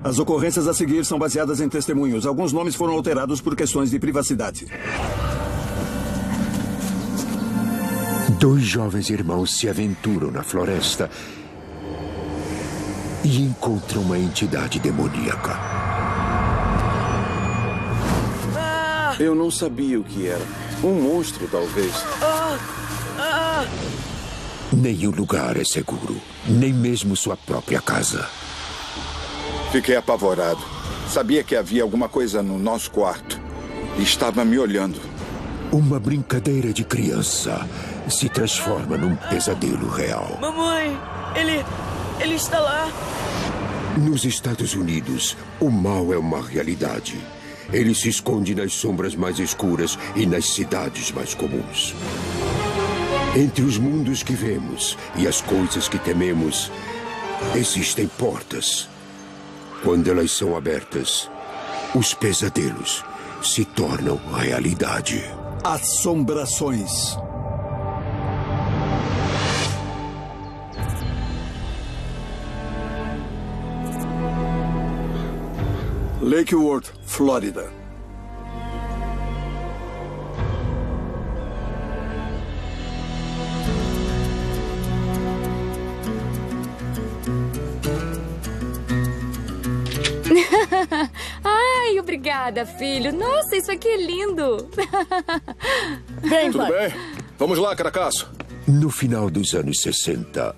As ocorrências a seguir são baseadas em testemunhos. Alguns nomes foram alterados por questões de privacidade. 2 jovens irmãos se aventuram na floresta e encontram uma entidade demoníaca. Eu não sabia o que era. Um monstro, talvez. Nenhum lugar é seguro, nem mesmo sua própria casa. Fiquei apavorado. Sabia que havia alguma coisa no nosso quarto. E estava me olhando. Uma brincadeira de criança se transforma num pesadelo real. Mamãe, ele está lá. Nos Estados Unidos, o mal é uma realidade. Ele se esconde nas sombras mais escuras e nas cidades mais comuns. Entre os mundos que vemos e as coisas que tememos, existem portas. Quando elas são abertas, os pesadelos se tornam realidade. Assombrações. Lake Worth, Flórida. Ai, obrigada, filho. Nossa, isso aqui é lindo. Vem, Tudo pai. bem? Vamos lá, Caracaço. No final dos anos 60,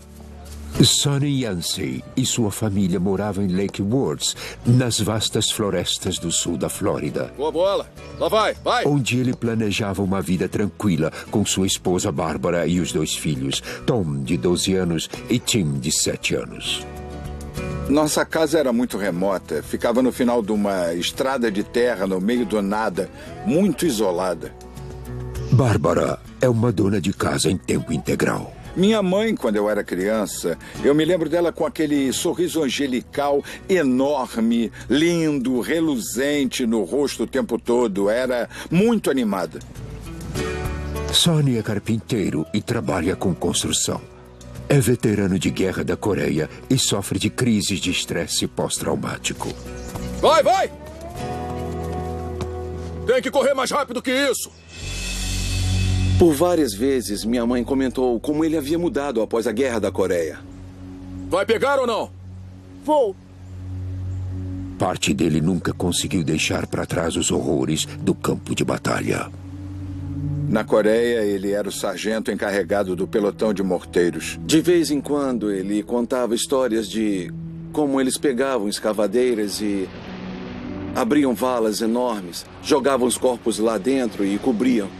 Sonny Yancey e sua família moravam em Lake Worth, nas vastas florestas do sul da Flórida. Boa bola. Lá vai. Onde ele planejava uma vida tranquila com sua esposa Bárbara e os 2 filhos, Tom, de 12 anos, e Tim, de 7 anos. Nossa casa era muito remota. Ficava no final de uma estrada de terra, no meio do nada, muito isolada. Bárbara é uma dona de casa em tempo integral. Minha mãe, quando eu era criança, eu me lembro dela com aquele sorriso angelical enorme, lindo, reluzente no rosto o tempo todo. Era muito animada. Sonny é carpinteiro e trabalha com construção. É veterano de guerra da Coreia e sofre de crises de estresse pós-traumático. Vai! Tem que correr mais rápido que isso. Por várias vezes, minha mãe comentou como ele havia mudado após a Guerra da Coreia. Vai pegar ou não? Vou. Parte dele nunca conseguiu deixar para trás os horrores do campo de batalha. Na Coreia, ele era o sargento encarregado do pelotão de morteiros. De vez em quando, ele contava histórias de como eles pegavam escavadeiras e abriam valas enormes, jogavam os corpos lá dentro e cobriam.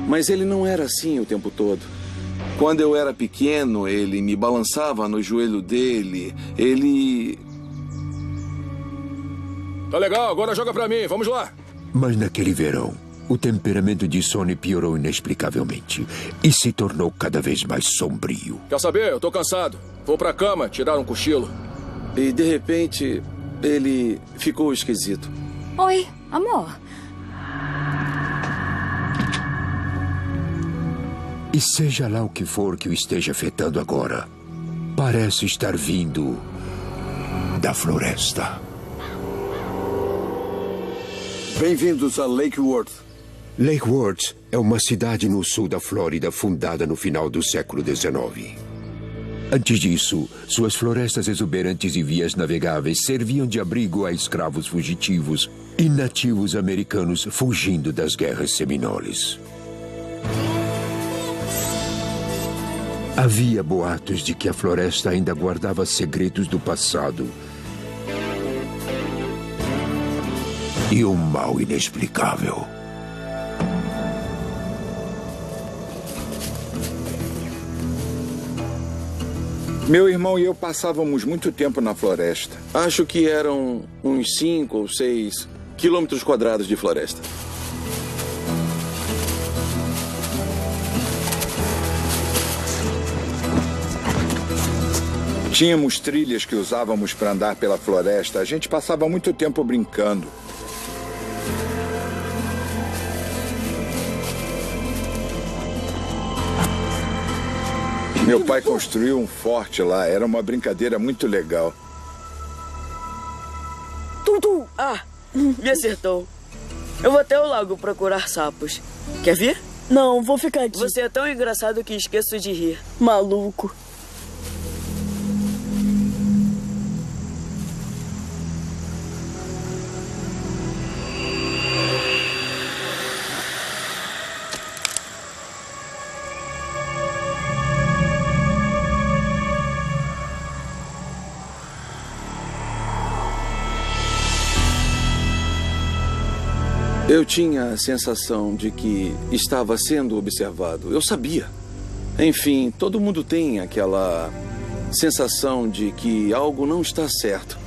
Mas ele não era assim o tempo todo. Quando eu era pequeno, ele me balançava no joelho dele. Ele... Tá legal, agora joga pra mim, vamos lá. Mas naquele verão, o temperamento de Sonny piorou inexplicavelmente e se tornou cada vez mais sombrio. Quer saber? Eu tô cansado. Vou pra cama tirar um cochilo. E de repente, ele ficou esquisito. Oi, amor. E seja lá o que for que o esteja afetando agora, parece estar vindo da floresta. Bem-vindos a Lake Worth. Lake Worth é uma cidade no sul da Flórida fundada no final do século XIX. Antes disso, suas florestas exuberantes e vias navegáveis serviam de abrigo a escravos fugitivos e nativos americanos fugindo das guerras seminoles. Havia boatos de que a floresta ainda guardava segredos do passado e um mal inexplicável. Meu irmão e eu passávamos muito tempo na floresta. Acho que eram uns 5 ou 6 quilômetros quadrados de floresta. Tínhamos trilhas que usávamos para andar pela floresta. A gente passava muito tempo brincando. Meu pai construiu um forte lá. Era uma brincadeira muito legal. Tum-tum. Ah, me acertou. Eu vou até o lago procurar sapos. Quer vir? Não, vou ficar aqui. Você é tão engraçado que esqueço de rir. Maluco. Eu tinha a sensação de que estava sendo observado. Eu sabia. Enfim, todo mundo tem aquela sensação de que algo não está certo.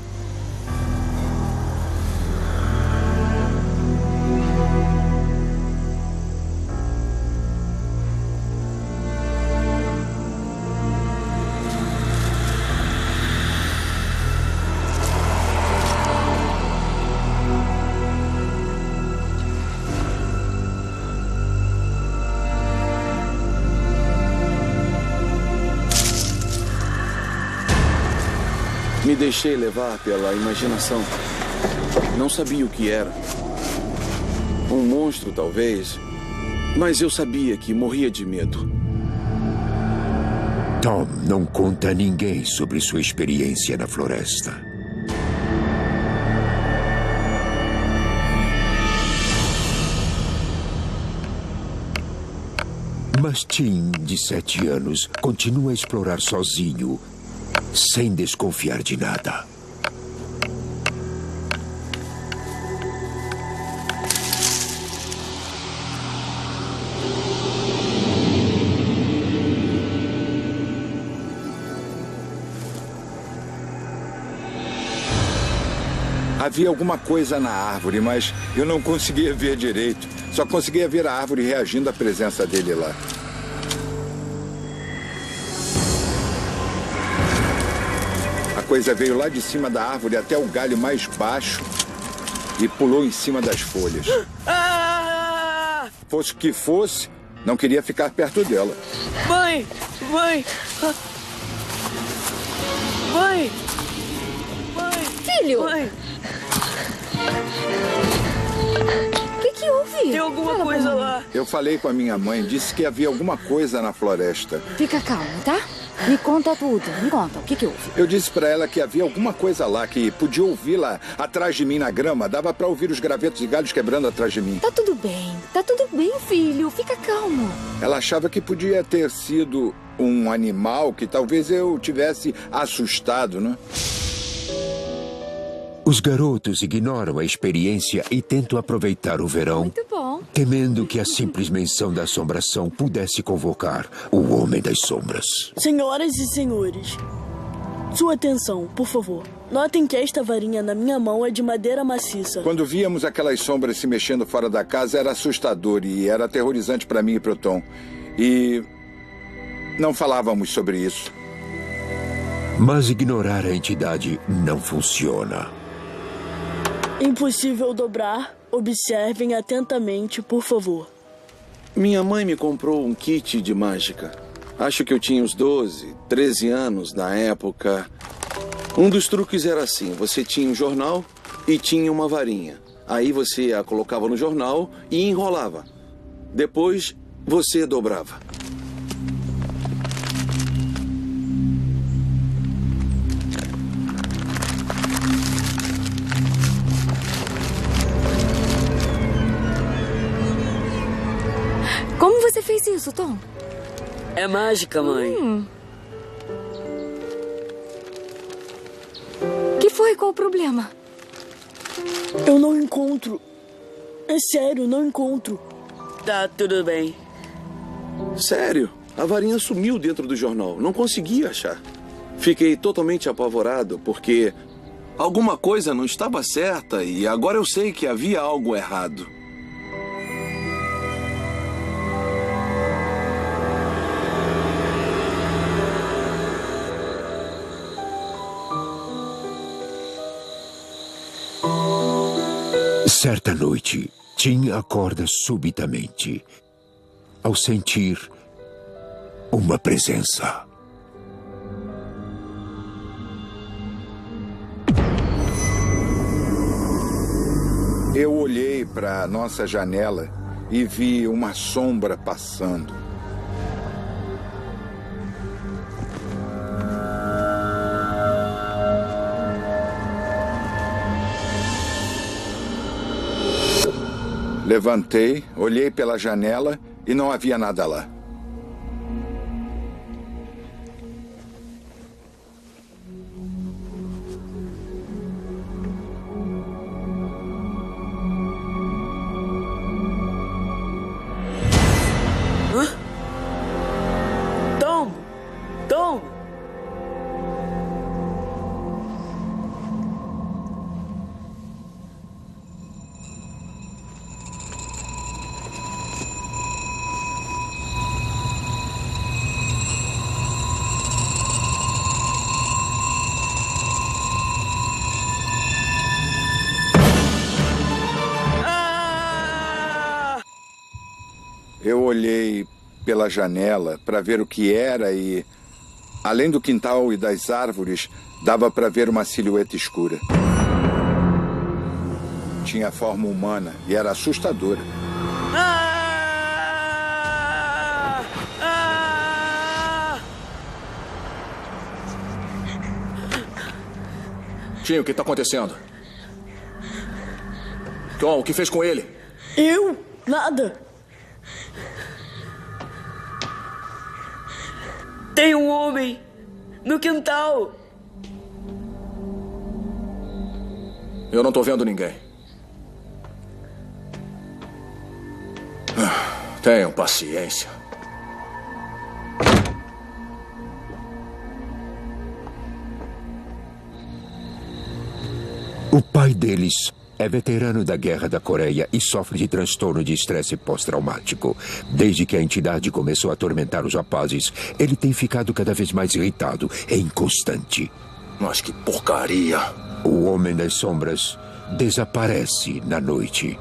Me deixei levar pela imaginação. Não sabia o que era. Um monstro, talvez. Mas eu sabia que morria de medo. Tom não conta a ninguém sobre sua experiência na floresta. Mas Tim, de 7 anos, continua a explorar sozinho, sem desconfiar de nada. Havia alguma coisa na árvore, mas eu não conseguia ver direito. Só conseguia ver a árvore reagindo à presença dele lá. A coisa veio lá de cima da árvore até o galho mais baixo e pulou em cima das folhas. Ah! Fosse o que fosse, não queria ficar perto dela. Mãe! Mãe! Mãe! Mãe! Filho! Mãe! O que houve? Tem alguma Fala coisa pra mim. lá. Eu falei com a minha mãe, disse que havia alguma coisa na floresta. Fica calmo, tá? Me conta tudo. Me conta. O que houve? Eu disse para ela que havia alguma coisa lá, que podia ouvi-la atrás de mim na grama. Dava para ouvir os gravetos e galhos quebrando atrás de mim. Tá tudo bem, filho. Fica calmo. Ela achava que podia ter sido um animal que talvez eu tivesse assustado, né? Os garotos ignoram a experiência e tentam aproveitar o verão, Muito bom. temendo que a simples menção da assombração pudesse convocar o Homem das Sombras. Senhoras e senhores, sua atenção, por favor. Notem que esta varinha na minha mão é de madeira maciça. Quando víamos aquelas sombras se mexendo fora da casa, era assustador e era aterrorizante para mim e para o Tom. E não falávamos sobre isso. Mas ignorar a entidade não funciona. Impossível dobrar. Observem atentamente, por favor. Minha mãe me comprou um kit de mágica. Acho que eu tinha uns 12, 13 anos na época. Um dos truques era assim: você tinha um jornal e tinha uma varinha. Aí você a colocava no jornal e enrolava. Depois você dobrava. Como você fez isso, Tom? É mágica, mãe. Que foi? Qual o problema? Eu não encontro. É sério, não encontro. Tá tudo bem. Sério? A varinha sumiu dentro do jornal. Não consegui achar. Fiquei totalmente apavorado porque alguma coisa não estava certa e agora eu sei que havia algo errado. Certa noite, Tim acorda subitamente ao sentir uma presença. Eu olhei para nossa janela e vi uma sombra passando. Levantei, olhei pela janela e não havia nada lá. Tom! Eu olhei pela janela para ver o que era e, além do quintal e das árvores, dava para ver uma silhueta escura. Tinha forma humana e era assustadora. Tim, o que está acontecendo? Tom, o que fez com ele? Eu? Nada. Tem um homem no quintal. Eu não tô vendo ninguém. Tenham paciência. O pai deles é veterano da Guerra da Coreia e sofre de transtorno de estresse pós-traumático. Desde que a entidade começou a atormentar os rapazes, ele tem ficado cada vez mais irritado e inconstante. Mas que porcaria! O Homem das Sombras desaparece na noite.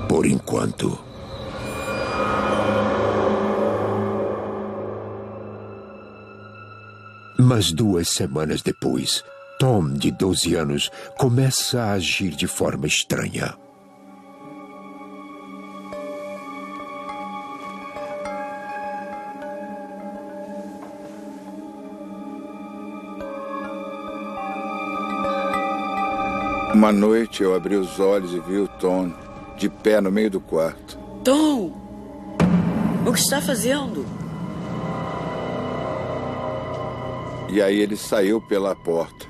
Por enquanto. Mas 2 semanas depois, Tom, de 12 anos, começa a agir de forma estranha. Uma noite eu abri os olhos e vi o Tom de pé no meio do quarto. Tom! O que está fazendo? E aí ele saiu pela porta.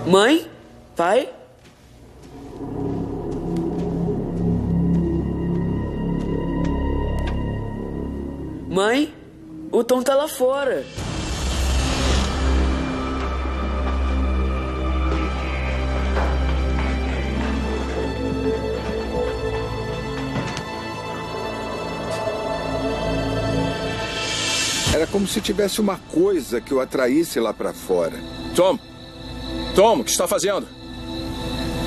Mãe? Pai? Mãe? O Tom tá lá fora. Era como se tivesse uma coisa que o atraísse lá para fora. Tom! Tom, o que está fazendo?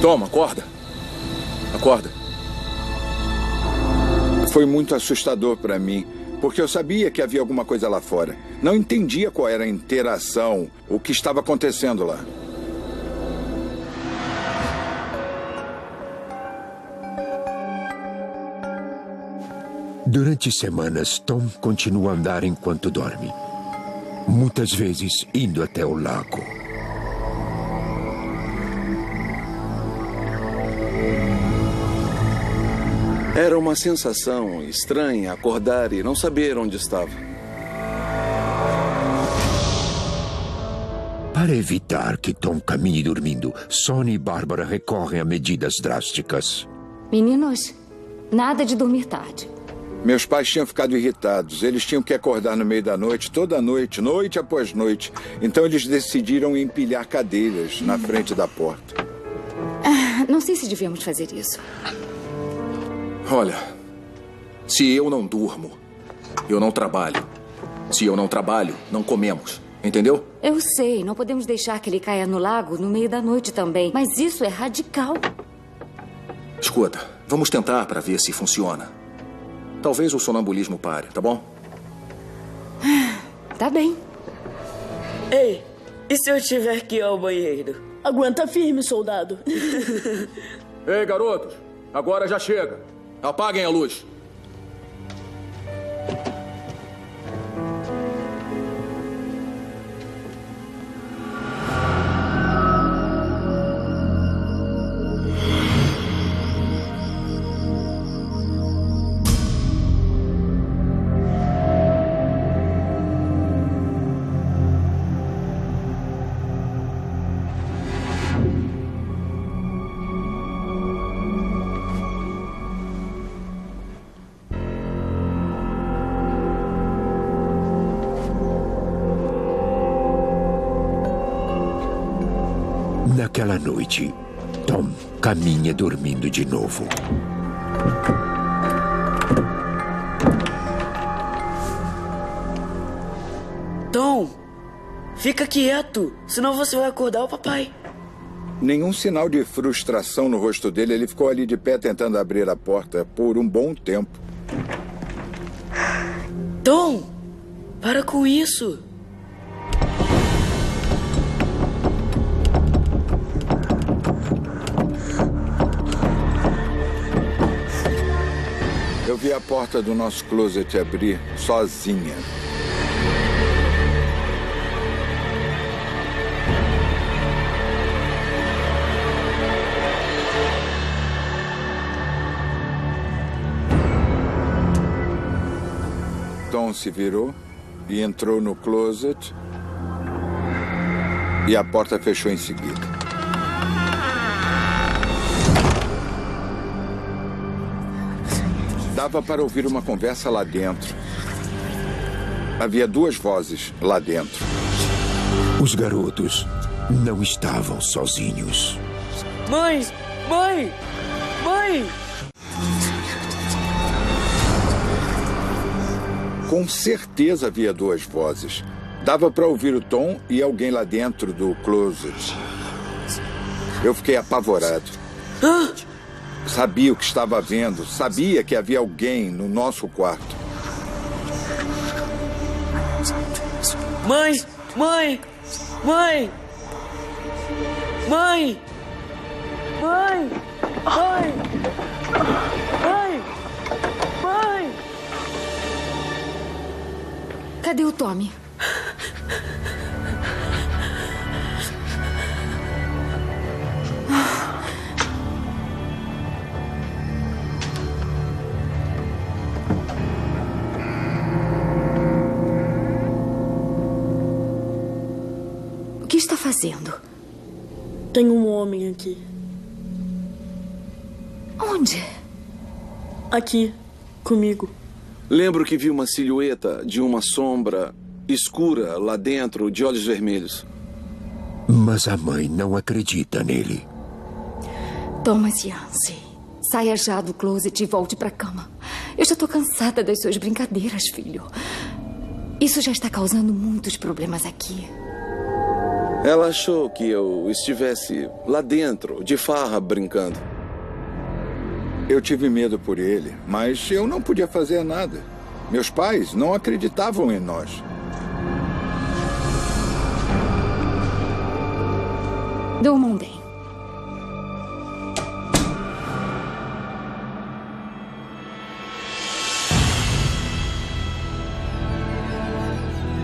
Tom, acorda. Acorda. Foi muito assustador para mim, porque eu sabia que havia alguma coisa lá fora. Não entendia qual era a interação, o que estava acontecendo lá. Durante semanas, Tom continua a andar enquanto dorme. Muitas vezes indo até o lago. Era uma sensação estranha acordar e não saber onde estava. Para evitar que Tom caminhe dormindo, Sonny e Bárbara recorrem a medidas drásticas. Meninos, nada de dormir tarde. Meus pais tinham ficado irritados. Eles tinham que acordar no meio da noite, toda noite, noite após noite. Então eles decidiram empilhar cadeiras na frente da porta. Não sei se devíamos fazer isso. Olha, se eu não durmo, eu não trabalho. Se eu não trabalho, não comemos. Entendeu? Eu sei, não podemos deixar que ele caia no lago no meio da noite também. Mas isso é radical. Escuta, vamos tentar para ver se funciona. Talvez o sonambulismo pare, tá bom? Tá bem. Ei, e se eu tiver que ir ao banheiro? Aguenta firme, soldado. Ei, garotos, agora já chega. Apaguem a luz. Naquela noite, Tom caminha dormindo de novo. Tom, fica quieto, senão você vai acordar o papai. Nenhum sinal de frustração no rosto dele. Ele ficou ali de pé tentando abrir a porta por um bom tempo. Tom, para com isso. Eu vi a porta do nosso closet abrir sozinha. Tom se virou e entrou no closet e a porta fechou em seguida. Dava para ouvir uma conversa lá dentro. Havia duas vozes lá dentro. Os garotos não estavam sozinhos. Mãe! Mãe! Mãe! Com certeza havia duas vozes. Dava para ouvir o Tom e alguém lá dentro do closet. Eu fiquei apavorado. Sabia o que estava vendo. Sabia que havia alguém no nosso quarto. Mãe! Mãe! Mãe! Mãe! Mãe! Mãe! Mãe! Mãe! Cadê o Tommy? O que está fazendo? Tem um homem aqui. Onde? Aqui, comigo. Lembro que vi uma silhueta de uma sombra escura lá dentro, de olhos vermelhos. Mas a mãe não acredita nele. Thomas Yancey, saia já do closet e volte para a cama. Eu já estou cansada das suas brincadeiras, filho. Isso já está causando muitos problemas aqui. Ela achou que eu estivesse lá dentro, de farra, brincando. Eu tive medo por ele, mas eu não podia fazer nada. Meus pais não acreditavam em nós. Durmam bem.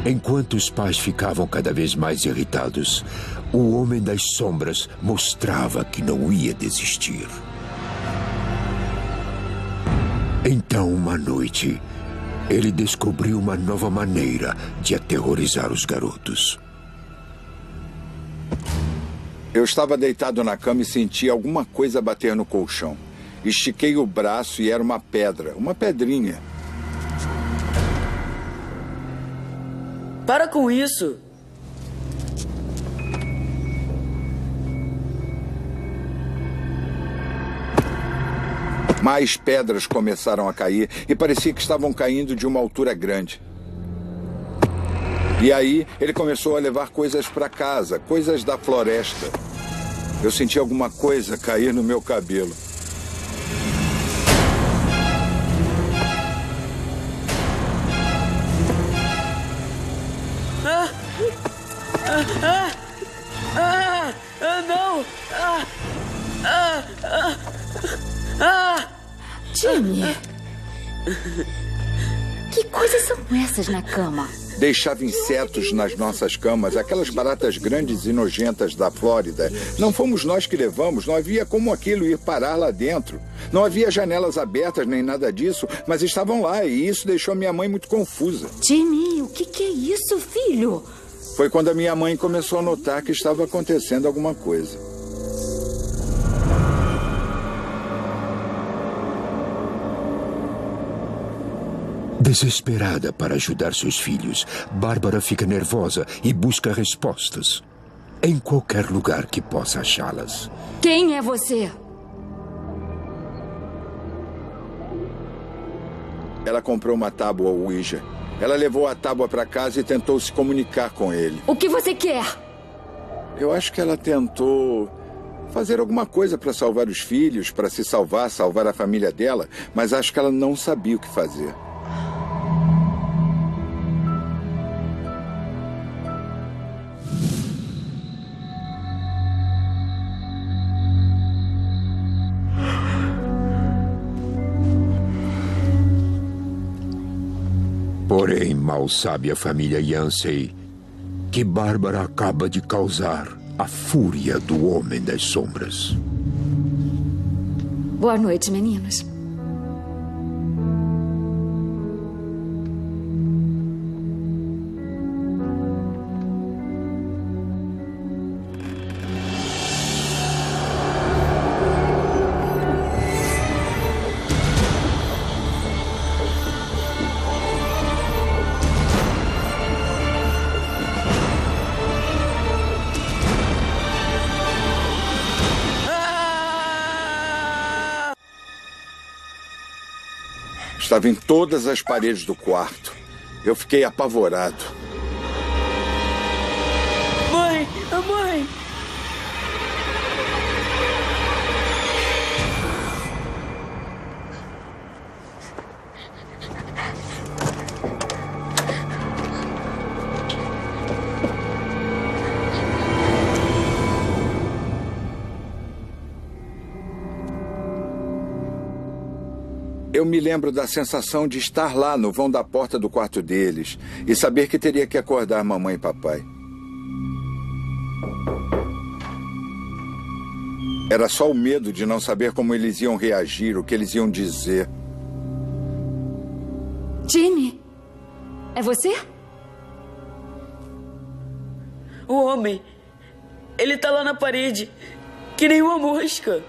Enquanto os pais ficavam cada vez mais irritados, o Homem das Sombras mostrava que não ia desistir. Então, uma noite, ele descobriu uma nova maneira de aterrorizar os garotos. Eu estava deitado na cama e senti alguma coisa bater no colchão. Estiquei o braço e era uma pedra, uma pedrinha. Para com isso. Mais pedras começaram a cair e parecia que estavam caindo de uma altura grande. E aí ele começou a levar coisas para casa, coisas da floresta. Eu senti alguma coisa cair no meu cabelo. Não! Jimmy! Que coisas são essas na cama? Deixava insetos nas nossas camas, aquelas baratas grandes e nojentas da Flórida. Não fomos nós que levamos, não havia como aquilo ir parar lá dentro. Não havia janelas abertas nem nada disso, mas estavam lá e isso deixou minha mãe muito confusa. Jimmy, o que é isso, filho? Foi quando a minha mãe começou a notar que estava acontecendo alguma coisa. Desesperada para ajudar seus filhos, Bárbara fica nervosa e busca respostas em qualquer lugar que possa achá-las. Quem é você? Ela comprou uma tábua Ouija. Ela levou a tábua para casa e tentou se comunicar com ele. O que você quer? Eu acho que ela tentou fazer alguma coisa para salvar os filhos, para se salvar a família dela, mas acho que ela não sabia o que fazer. Porém, mal sabe a família Yancey que Bárbara acaba de causar a fúria do Homem das Sombras. Boa noite, meninos. Estava em todas as paredes do quarto. Eu fiquei apavorado. Mãe! Mãe! Eu me lembro da sensação de estar lá no vão da porta do quarto deles e saber que teria que acordar mamãe e papai. Era só o medo de não saber como eles iam reagir, o que eles iam dizer. Jimmy, é você? O homem. Ele tá lá na parede, que nem uma mosca.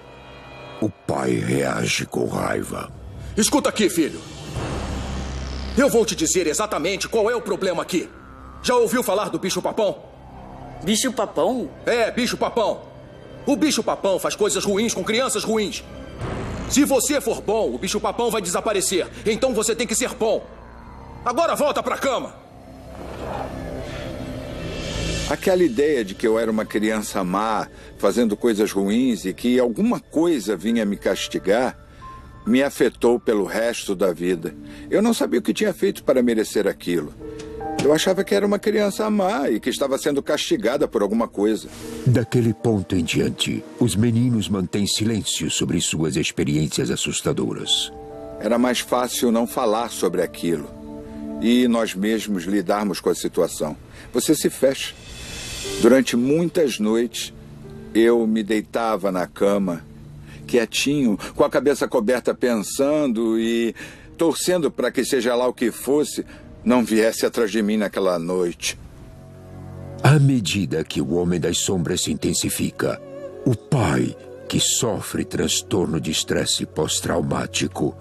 O pai reage com raiva. Escuta aqui, filho. Eu vou te dizer exatamente qual é o problema aqui. Já ouviu falar do bicho-papão? Bicho-papão? É, bicho-papão. O bicho-papão faz coisas ruins com crianças ruins. Se você for bom, o bicho-papão vai desaparecer. Então você tem que ser bom. Agora volta pra cama. Aquela ideia de que eu era uma criança má, fazendo coisas ruins e que alguma coisa vinha me castigar, me afetou pelo resto da vida. Eu não sabia o que tinha feito para merecer aquilo. Eu achava que era uma criança má e que estava sendo castigada por alguma coisa. Daquele ponto em diante, os meninos mantêm silêncio sobre suas experiências assustadoras. Era mais fácil não falar sobre aquilo e nós mesmos lidarmos com a situação. Você se fecha. Durante muitas noites, eu me deitava na cama, quietinho, com a cabeça coberta, pensando e torcendo para que seja lá o que fosse, não viesse atrás de mim naquela noite. À medida que o Homem das Sombras se intensifica, o pai, que sofre transtorno de estresse pós-traumático,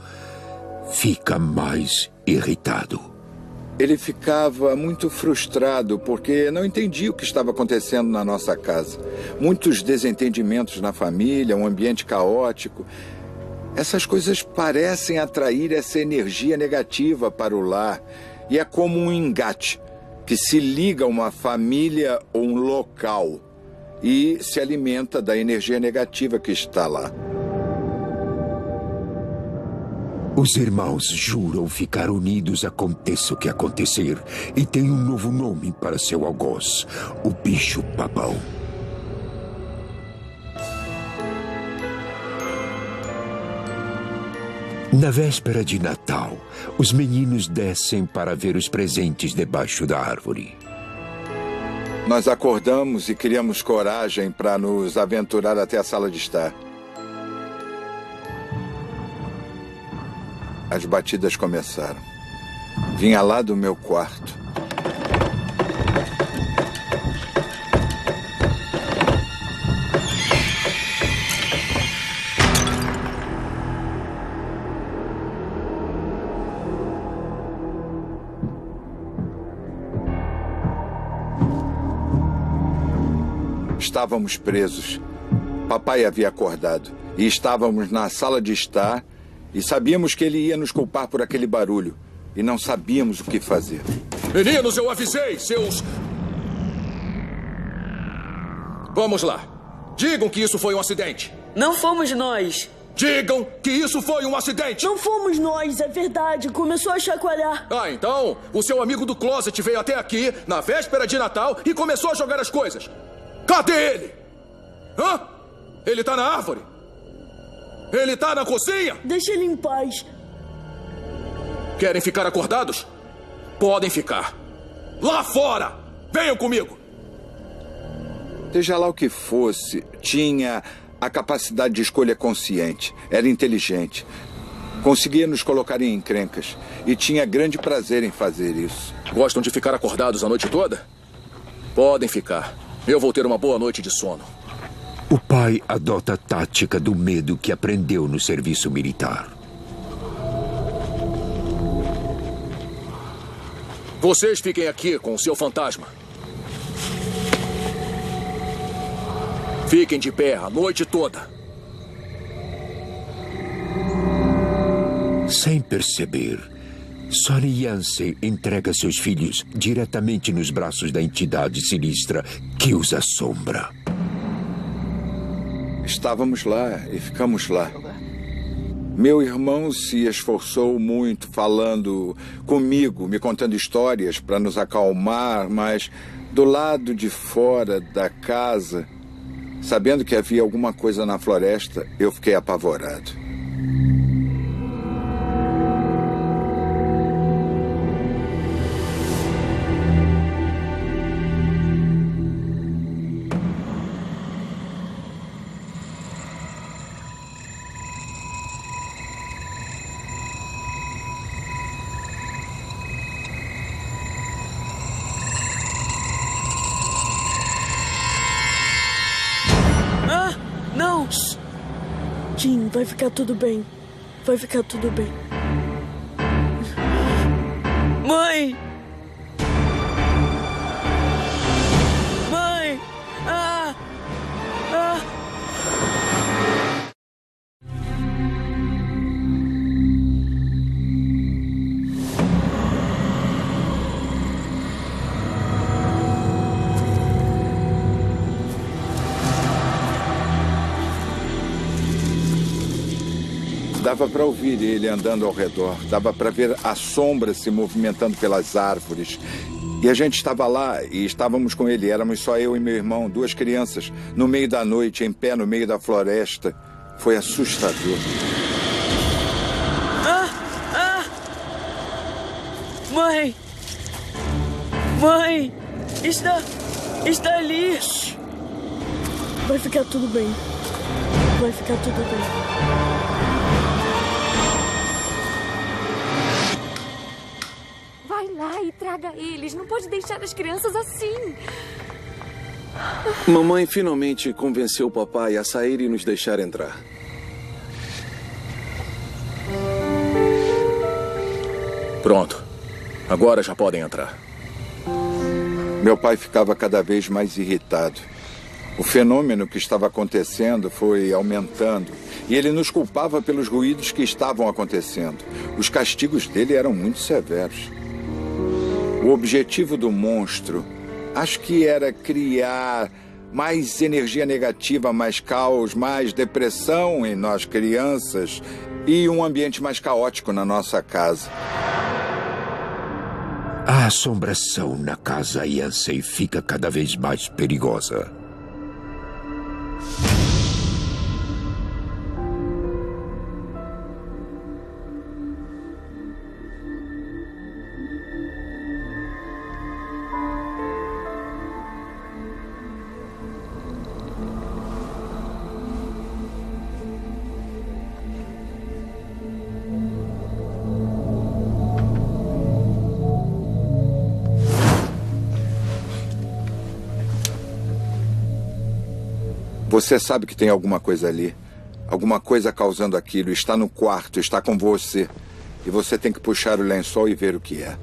fica mais irritado. Ele ficava muito frustrado porque não entendia o que estava acontecendo na nossa casa. Muitos desentendimentos na família, um ambiente caótico. Essas coisas parecem atrair essa energia negativa para o lar. E é como um engate que se liga a uma família ou um local e se alimenta da energia negativa que está lá. Os irmãos juram ficar unidos aconteça o que acontecer e têm um novo nome para seu algoz, o bicho-papão. Na véspera de Natal, os meninos descem para ver os presentes debaixo da árvore. Nós acordamos e criamos coragem para nos aventurar até a sala de estar. As batidas começaram. Vinha lá do meu quarto. Estávamos presos. Papai havia acordado. E estávamos na sala de estar e sabíamos que ele ia nos culpar por aquele barulho. E não sabíamos o que fazer. Meninos, eu avisei, seus... Vamos lá. Digam que isso foi um acidente. Não fomos nós. Digam que isso foi um acidente. Não fomos nós, é verdade. Começou a chacoalhar. Ah, então o seu amigo do closet veio até aqui na véspera de Natal e começou a jogar as coisas. Cadê ele? Hã? Ele tá na árvore? Ele tá na cozinha? Deixa ele em paz. Querem ficar acordados? Podem ficar. Lá fora! Venham comigo! Seja lá o que fosse, tinha a capacidade de escolha consciente. Era inteligente. Conseguia nos colocar em encrencas. E tinha grande prazer em fazer isso. Gostam de ficar acordados a noite toda? Podem ficar. Eu vou ter uma boa noite de sono. O pai adota a tática do medo que aprendeu no serviço militar. Vocês fiquem aqui com o seu fantasma. Fiquem de pé a noite toda. Sem perceber, Sonny Yancey entrega seus filhos diretamente nos braços da entidade sinistra que os assombra. Estávamos lá e ficamos lá. Meu irmão se esforçou muito falando comigo, me contando histórias para nos acalmar, mas do lado de fora da casa, sabendo que havia alguma coisa na floresta, eu fiquei apavorado. Jim, vai ficar tudo bem. Vai ficar tudo bem. Mãe! Mãe! Ah! Ah! Dava para ouvir ele andando ao redor. Dava para ver a sombra se movimentando pelas árvores. E a gente estava lá e estávamos com ele. Éramos só eu e meu irmão, duas crianças, no meio da noite, em pé no meio da floresta. Foi assustador. Ah! Ah! Mãe! Mãe! Está ali! Vai ficar tudo bem. Vai ficar tudo bem. Vai lá e traga eles. Não pode deixar as crianças assim. Mamãe finalmente convenceu o papai a sair e nos deixar entrar. Pronto. Agora já podem entrar. Meu pai ficava cada vez mais irritado. O fenômeno que estava acontecendo foi aumentando. E ele nos culpava pelos ruídos que estavam acontecendo. Os castigos dele eram muito severos. O objetivo do monstro, acho que era criar Mais energia negativa, mais caos, mais depressão em nós crianças e um ambiente mais caótico na nossa casa. A assombração na casa Yancey fica cada vez mais perigosa. Você sabe que tem alguma coisa ali. Alguma coisa causando aquilo. Está no quarto, está com você. E você tem que puxar o lençol e ver o que é.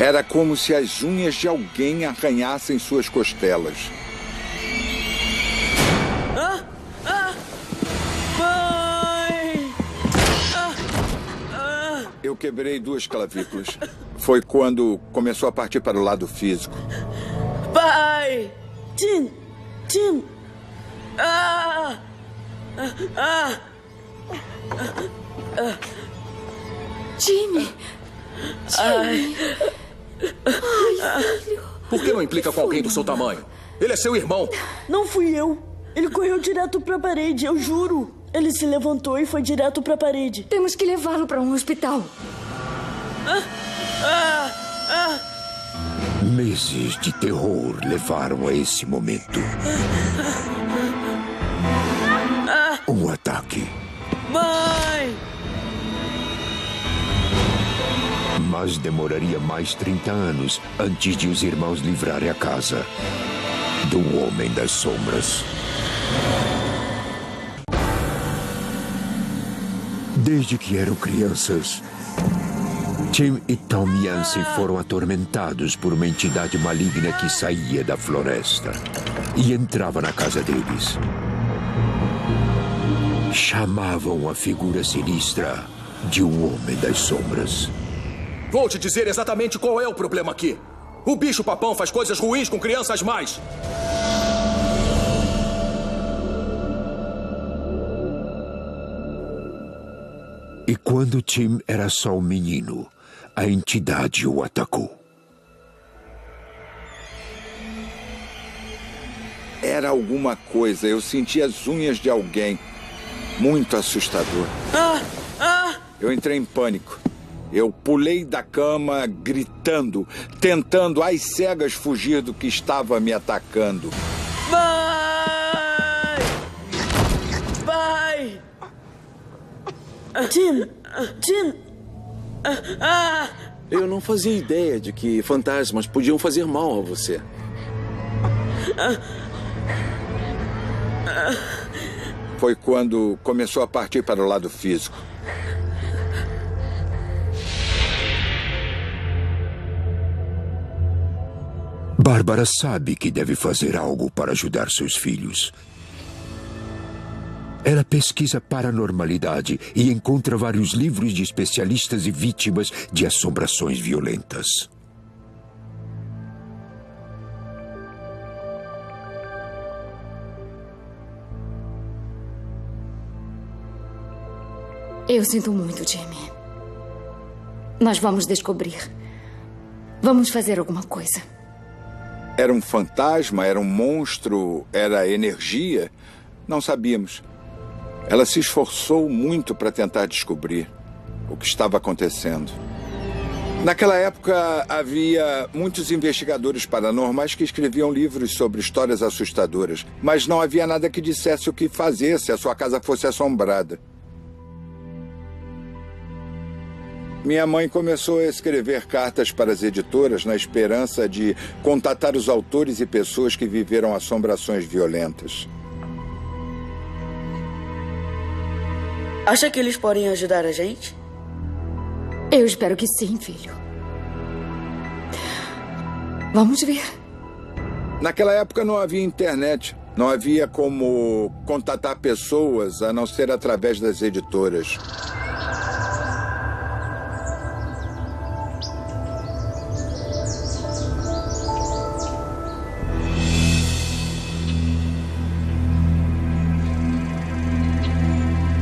Era como se as unhas de alguém arranhassem suas costelas. Mãe! Eu quebrei 2 clavículas. Foi quando começou a partir para o lado físico. Pai! Tim! Jimmy! Jimmy! Ai, filho. Por que não implica com alguém do seu tamanho? Ele é seu irmão. Não fui eu. Ele correu direto para a parede, eu juro. Ele se levantou e foi direto para a parede. Temos que levá-lo para um hospital. Meses de terror levaram a esse momento. Um ataque. Mãe! Mas demoraria mais 30 anos antes de os irmãos livrarem a casa do Homem das Sombras. Desde que eram crianças, Tim e Tom Yancey foram atormentados por uma entidade maligna que saía da floresta e entrava na casa deles. Chamavam a figura sinistra de o Homem das Sombras. Vou te dizer exatamente qual é o problema aqui. O bicho-papão faz coisas ruins com crianças mais. E quando Tim era só um menino, a entidade o atacou. Era alguma coisa. Eu senti as unhas de alguém. Muito assustador. Eu entrei em pânico. Eu pulei da cama, gritando, tentando às cegas fugir do que estava me atacando. Pai! Pai! Tim! Eu não fazia ideia de que fantasmas podiam fazer mal a você. Foi quando começou a partir para o lado físico. Bárbara sabe que deve fazer algo para ajudar seus filhos. Ela pesquisa paranormalidade e encontra vários livros de especialistas e vítimas de assombrações violentas. Eu sinto muito, Jimmy. Nós vamos descobrir. Vamos fazer alguma coisa. Era um fantasma? Era um monstro? Era energia? Não sabíamos. Ela se esforçou muito para tentar descobrir o que estava acontecendo. Naquela época, havia muitos investigadores paranormais que escreviam livros sobre histórias assustadoras, mas não havia nada que dissesse o que fazer se a sua casa fosse assombrada. Minha mãe começou a escrever cartas para as editoras na esperança de contatar os autores e pessoas que viveram assombrações violentas. Acha que eles podem ajudar a gente? Eu espero que sim, filho. Vamos ver. Naquela época não havia internet. Não havia como contatar pessoas a não ser através das editoras.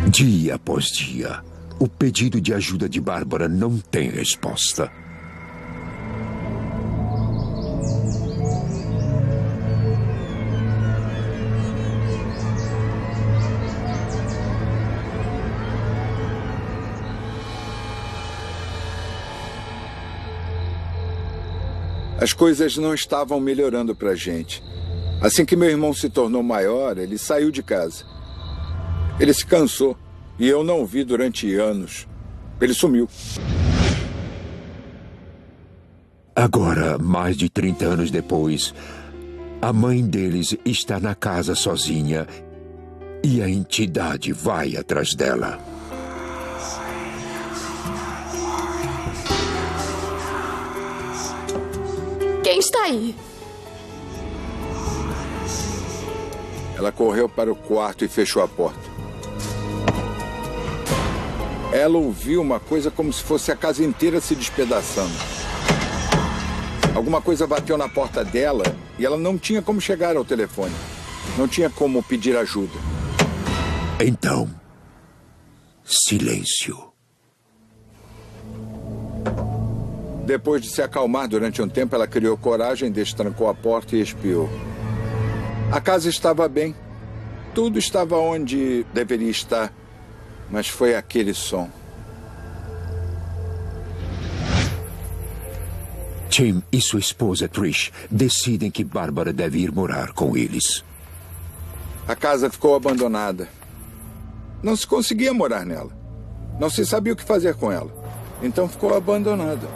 Dia após dia, o pedido de ajuda de Bárbara não tem resposta. As coisas não estavam melhorando pra gente. Assim que meu irmão se tornou maior, ele saiu de casa. Ele se cansou e eu não o vi durante anos. Ele sumiu. Agora, mais de 30 anos depois, a mãe deles está na casa sozinha e a entidade vai atrás dela. Quem está aí? Ela correu para o quarto e fechou a porta. Ela ouviu uma coisa como se fosse a casa inteira se despedaçando. Alguma coisa bateu na porta dela e ela não tinha como chegar ao telefone. Não tinha como pedir ajuda. Então, silêncio. Depois de se acalmar durante um tempo, ela criou coragem, destrancou a porta e espiou. A casa estava bem. Tudo estava onde deveria estar. Mas foi aquele som. Tim e sua esposa Trish decidem que Bárbara deve ir morar com eles. A casa ficou abandonada. Não se conseguia morar nela. Não se sabia o que fazer com ela. Então ficou abandonada.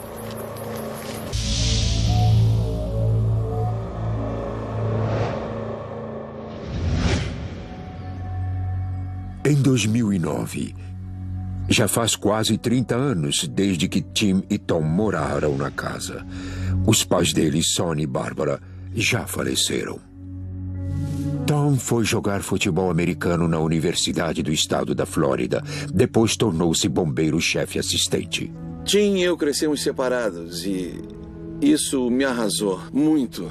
Em 2009, já faz quase 30 anos desde que Tim e Tom moraram na casa. Os pais deles, Sonny e Bárbara, já faleceram. Tom foi jogar futebol americano na Universidade do Estado da Flórida. Depois tornou-se bombeiro-chefe assistente. Tim e eu crescemos separados e isso me arrasou muito.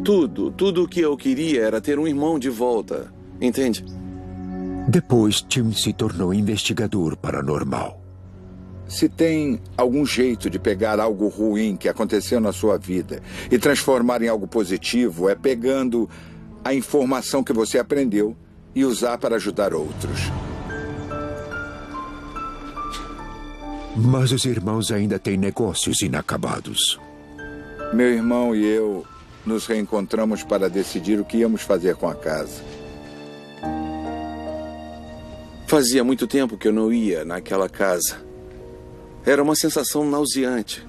Tudo o que eu queria era ter um irmão de volta, entende? Depois, Tim se tornou investigador paranormal. Se tem algum jeito de pegar algo ruim que aconteceu na sua vida e transformar em algo positivo, é pegando a informação que você aprendeu e usar para ajudar outros. Mas os irmãos ainda têm negócios inacabados. Meu irmão e eu nos reencontramos para decidir o que íamos fazer com a casa. Fazia muito tempo que eu não ia naquela casa. Era uma sensação nauseante.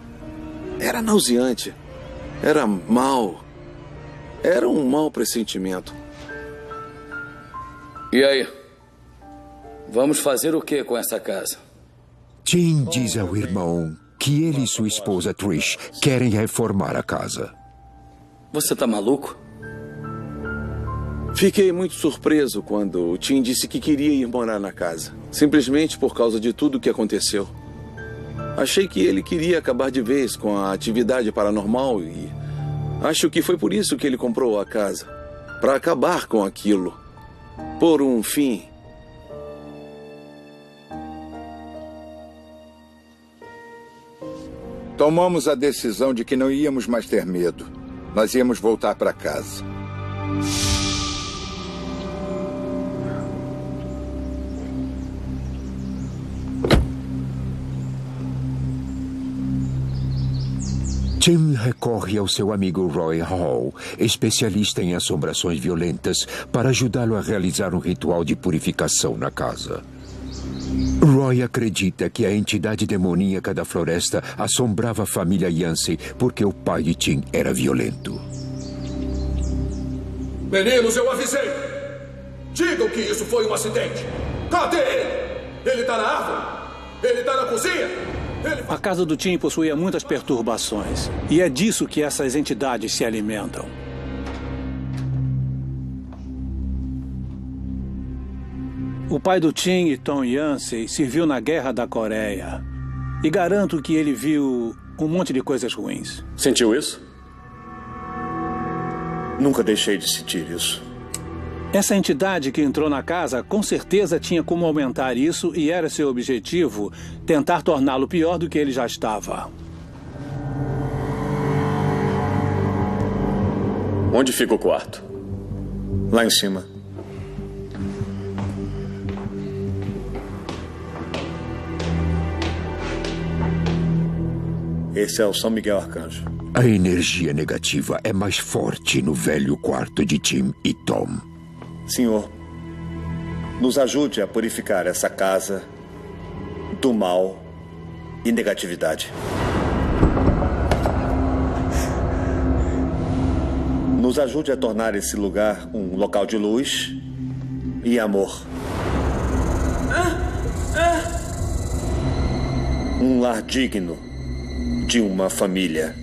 Era nauseante. Era mal. Era um mau pressentimento. E aí? Vamos fazer o que com essa casa? Tim diz ao irmão que ele e sua esposa Trish querem reformar a casa. Você tá maluco? Fiquei muito surpreso quando o Tim disse que queria ir morar na casa. Simplesmente por causa de tudo o que aconteceu. Achei que ele queria acabar de vez com a atividade paranormal e acho que foi por isso que ele comprou a casa. Para acabar com aquilo. Por um fim. Tomamos a decisão de que não íamos mais ter medo. Nós íamos voltar para casa. Tim recorre ao seu amigo Roy Hall, especialista em assombrações violentas, para ajudá-lo a realizar um ritual de purificação na casa. Roy acredita que a entidade demoníaca da floresta assombrava a família Yancey porque o pai de Tim era violento. Meninos, eu avisei! Digam que isso foi um acidente! Cadê ele? Ele tá na árvore? Ele tá na cozinha? A casa do Tim possuía muitas perturbações. E é disso que essas entidades se alimentam. O pai do Tim, Tom Yancey, serviu na Guerra da Coreia. E garanto que ele viu um monte de coisas ruins. Sentiu isso? Nunca deixei de sentir isso. Essa entidade que entrou na casa com certeza tinha como aumentar isso e era seu objetivo tentar torná-lo pior do que ele já estava. Onde fica o quarto? Lá em cima. Esse é o São Miguel Arcanjo. A energia negativa é mais forte no velho quarto de Tim e Tom. Senhor, nos ajude a purificar essa casa do mal e negatividade. Nos ajude a tornar esse lugar um local de luz e amor. Um lar digno de uma família.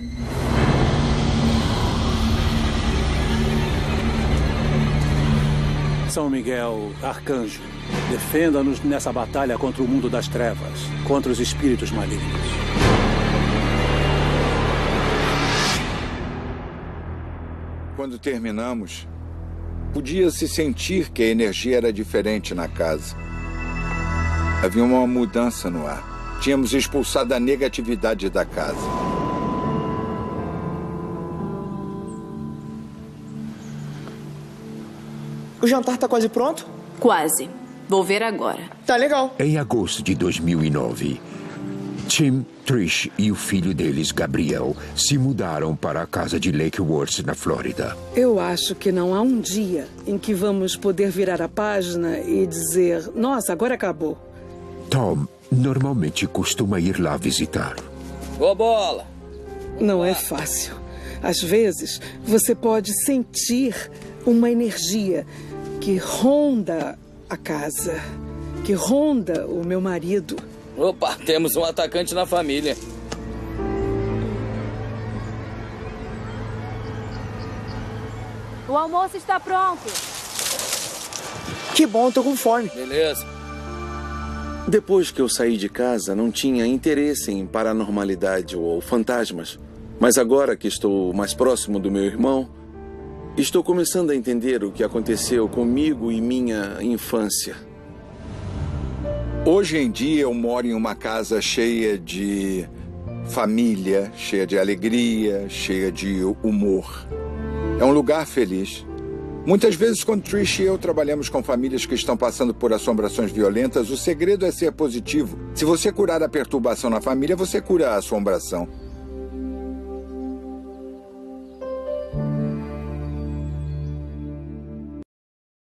São Miguel Arcanjo, defenda-nos nessa batalha contra o mundo das trevas, contra os espíritos malignos. Quando terminamos, podia-se sentir que a energia era diferente na casa. Havia uma mudança no ar. Tínhamos expulsado a negatividade da casa. O jantar tá quase pronto? Quase. Vou ver agora. Tá legal. Em agosto de 2009, Tim, Trish e o filho deles, Gabriel, se mudaram para a casa de Lake Worth, na Flórida. Eu acho que não há um dia em que vamos poder virar a página e dizer, nossa, agora acabou. Tom normalmente costuma ir lá visitar. Boa bola! Não é fácil. Às vezes, você pode sentir uma energia que ronda a casa, que ronda o meu marido. Opa, temos um atacante na família. O almoço está pronto. Que bom, tô com fome. Beleza. Depois que eu saí de casa, não tinha interesse em paranormalidade ou fantasmas. Mas agora que estou mais próximo do meu irmão, estou começando a entender o que aconteceu comigo e minha infância. Hoje em dia eu moro em uma casa cheia de família, cheia de alegria, cheia de humor. É um lugar feliz. Muitas vezes, quando Trish e eu trabalhamos com famílias que estão passando por assombrações violentas, o segredo é ser positivo. Se você curar a perturbação na família, você cura a assombração.